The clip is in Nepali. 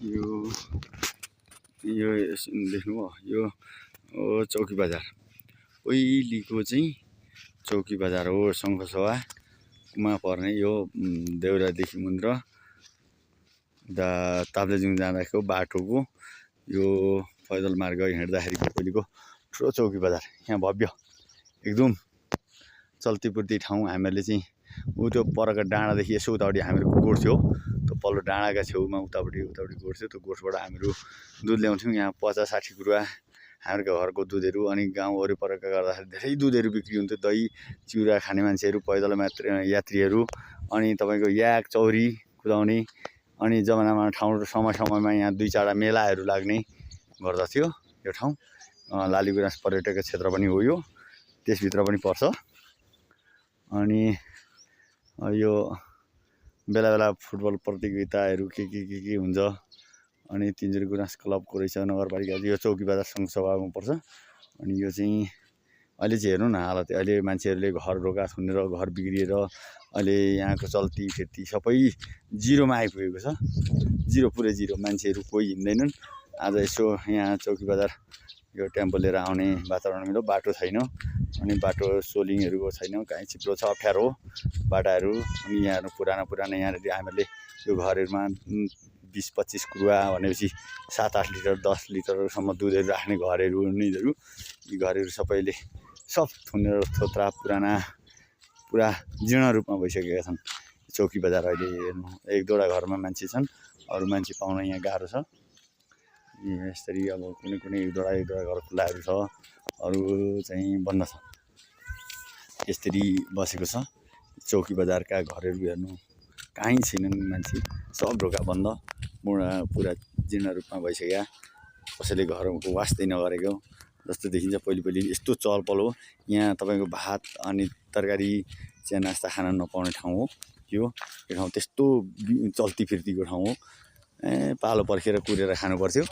यो यो देख्नुभयो यो हो चौकी बजार उहिलेको चाहिँ चौकी बजार हो शङ्खसभामा पर्ने यो देउरादेखि मुन्द्र ताप्लेजुङ जाँदाको बाटोको यो पैदल मार्ग हिँड्दाखेरिको पहिलेको ठुलो चौकी बजार यहाँ भव्य एकदम चल्तीपुर्ती ठाउँ हामीहरूले चाहिँ त्यो परका डाँडादेखि यसो उतापट्टि हामीहरू गोड्थ्यौँ त्यो पल्लो डाँडाका छेउमा उतापट्टि गोड्थ्यो त्यो गोठबाट हामीहरू दुध ल्याउँथ्यौँ यहाँ 50-60 रुपैयाँ हाम्रो घरको दुधहरू अनि गाउँ वरिपरका गर्दाखेरि धेरै दुधहरू बिक्री हुन्थ्यो दही चिउरा खाने मान्छेहरू पैदल यात्रीहरू अनि तपाईँको याक चौरी कुदाउने अनि जमानामा ठाउँ समयमा यहाँ 2-4 मेलाहरू लाग्ने गर्दथ्यो यो ठाउँ लालीगुराँस पर्यटक क्षेत्र पनि हो यो त्यसभित्र पनि पर्छ अनि यो बेला बेला फुटबल प्रतियोगिताहरू के हुन्छ अनि तिनजुरे गुराँस क्लबको रहेछ नगरपालिका यो चौकी बजार सङ्घसभामा पर्छ अनि यो चाहिँ अहिले चाहिँ हेर्नु न हालत अहिले मान्छेहरूले घर ढोका थुनेर घर बिग्रिएर अहिले यहाँको चल्ती फिर्ती सबै जिरोमा आइपुगेको छ पुरै जिरो मान्छेहरू कोही हिँड्दैनन् आज यसो यहाँ चौकी बजार यो टेम्पो लिएर आउने वातावरण मिल्यो बाटो छैन अनि बाटो सोलिङहरूको छैन कहीँ चिप्लो छ अप्ठ्यारो हो बाटाहरू अनि यहाँ पुरानो यहाँनिर हामीहरूले यो घरहरूमा 20-25 कुरुवा भनेपछि 7-8 लिटर 10 लिटरसम्म दुधहरू राख्ने घरहरू निजहरू यी घरहरू सबैले सब थुनेर थोत्रा पुरा जीर्ण रूपमा भइसकेका छन् चौकी बजार अहिले हेर्नु 1-2वटा घरमा मान्छे छन् अरू मान्छे पाउन यहाँ गाह्रो छ यसरी अब कुनै 1-2वटा घर खुल्लाहरू छ अरू चाहिँ बन्द छ यसरी बसेको छ चौकी बजारका घरहरू हेर्नु कहीँ छैनन् मान्छे सब ढोका बन्द पुरा जीर्ण रूपमा भइसक्यो कसैले घरको वास्तै नगरेको जस्तो देखिन्छ पहिले यस्तो चहलपहल हो यहाँ तपाईँको भात अनि तरकारी चिया नास्ता खान नपाउने ठाउँ हो यो ठाउँ त्यस्तो चल्ती फिर्तीको ठाउँ हो पालो पर्खेर कुरेर खानु पर्थ्यो